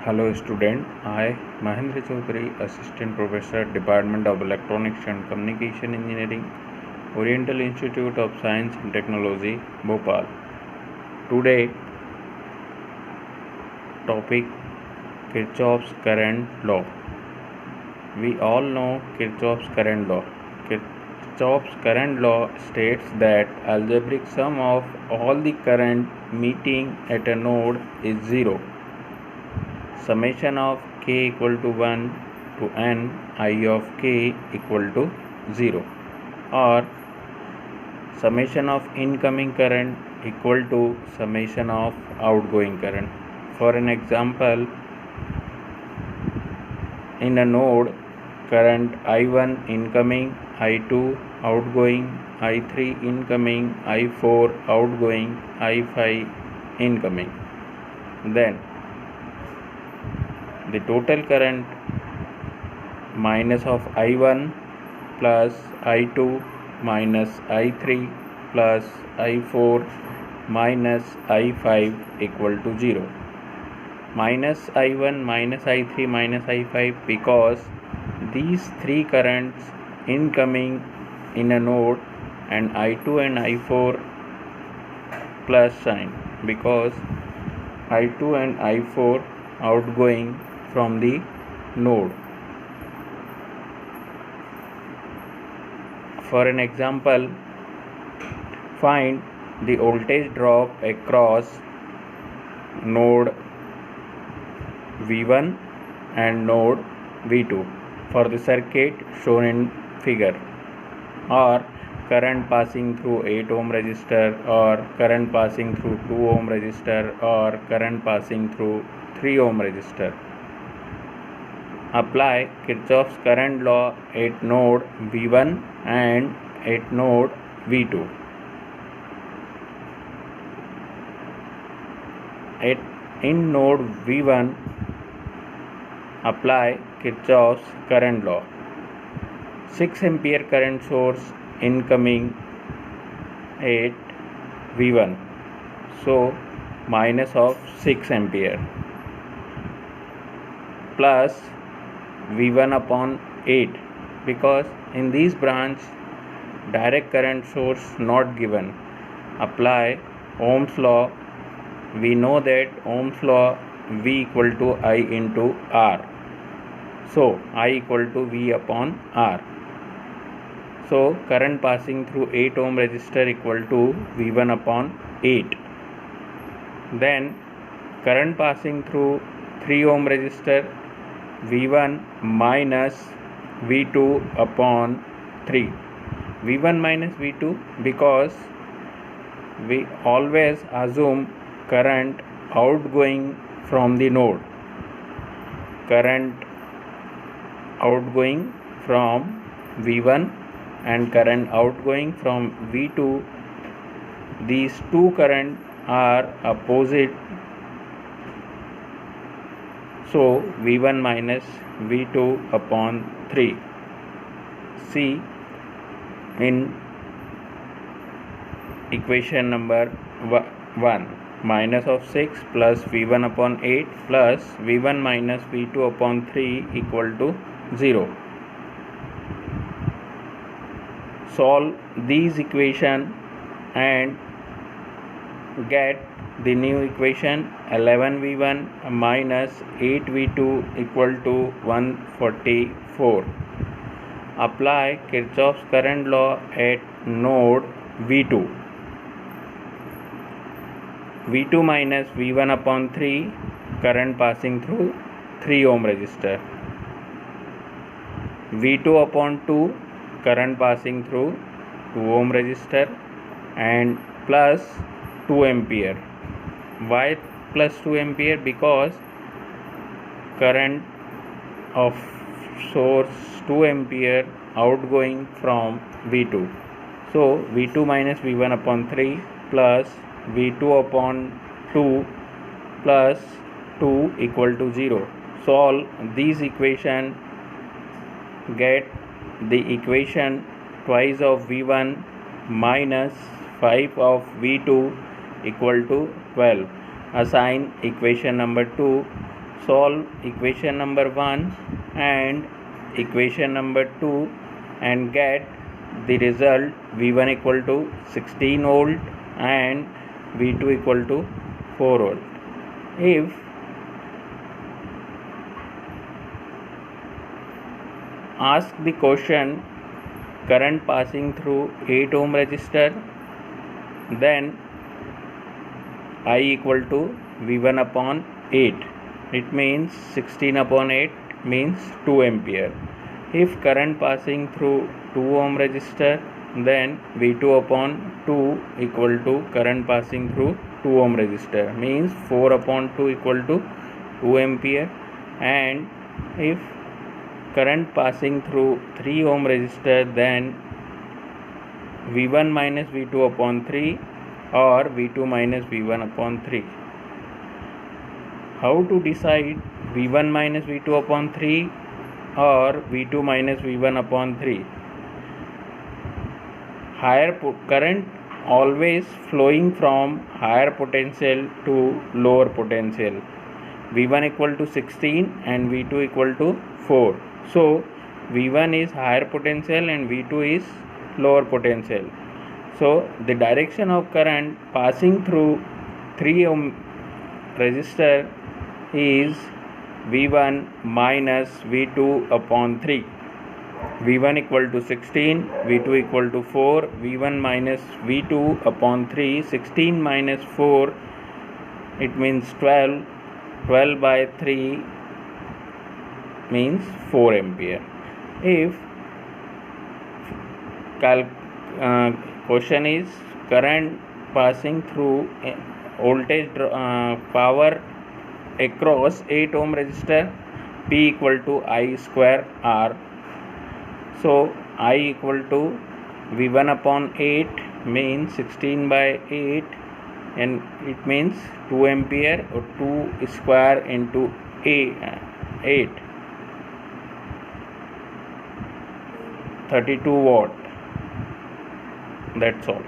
Hello student, I Mahendra Chaudhary, Assistant Professor, Department of Electronics and Communication Engineering, Oriental Institute of Science and Technology, Bhopal. Today topic Kirchhoff's current law. We all know Kirchhoff's current law. Kirchhoff's current law states that algebraic sum of all the current meeting at a node is 0. Summation of k equal to 1 to n I of k equal to 0, or summation of incoming current equal to summation of outgoing current. For an example, in a node, current I1 incoming, I2 outgoing, I3 incoming, I4 outgoing, I5 incoming. Then the total current minus of I1 plus I2 minus I3 plus I4 minus I5 equal to 0. Minus I1 minus I3 minus I5 because these three currents incoming in a node, and I2 and I4 plus sign because I2 and I4 outgoing from the node. For an example, find the voltage drop across node V1 and node V2 for the circuit shown in figure, or current passing through 8 ohm resistor, or current passing through 2 ohm resistor, or current passing through 3 ohm resistor. Apply Kirchhoff's current law at node V1 and at node V2. In node V1, apply Kirchhoff's current law. 6 ampere current source incoming at V1, so minus of 6 ampere plus V1 upon 8, because in this branch direct current source not given. Apply Ohm's law. We know that Ohm's law V equal to I into R, so I equal to V upon R. So current passing through 8 ohm resistor equal to V1 upon 8. Then current passing through 3 ohm resistor, V1 minus V2 upon 3. V1 minus V2 because we always assume current outgoing from the node. Current outgoing from V1 and current outgoing from V2, these two currents are opposite, so V1 minus V2 upon 3. See in equation number 1, minus of 6 plus V1 upon 8 plus V1 minus V2 upon 3 equal to 0. Solve these equation and get the new equation 11V1 minus 8V2 equal to 144. Apply Kirchhoff's current law at node V2. V2 minus V1 upon 3, current passing through 3 ohm resistor. V2 upon 2, current passing through 2 ohm resistor, and plus 2 ampere. Why plus 2 ampere? Because current of source 2 ampere outgoing from V2. So V2 minus V1 upon 3 plus V2 upon 2 plus 2 equal to 0. Solve these equation, get the equation twice of V1 minus 5 of V2 equal to 12. Assign equation number 2 solve equation number 1 and equation number 2 and get the result V1 equal to 16 volt and V2 equal to 4 volt. If ask the question current passing through 8 ohm resistor, then I equal to V1 upon 8. It means 16 upon 8 means 2 ampere. If current passing through 2 ohm resistor, then V2 upon 2 equal to current passing through 2 ohm resistor, means 4 upon 2 equal to 2 ampere. And if current passing through 3 ohm resistor, then V1 minus V2 upon 3 or V2 minus V1 upon 3. How to decide V1 minus V2 upon 3 or V2 minus V1 upon 3? Higher current always flowing from higher potential to lower potential. V1 equal to 16 and V2 equal to 4. So V1 is higher potential and V2 is lower potential. So the direction of current passing through 3 ohm resistor is V1 minus V2 upon 3. V1 equal to 16, V2 equal to 4, V1 minus V2 upon 3, 16 minus 4, it means 12, 12 by 3 means 4 ampere. If question is current passing through voltage power across 8 ohm resistor, P equal to I square R. So I equal to V1 upon 8 means 16 by 8 and it means 2 ampere or 2 square into 8, 32 watt. That's all.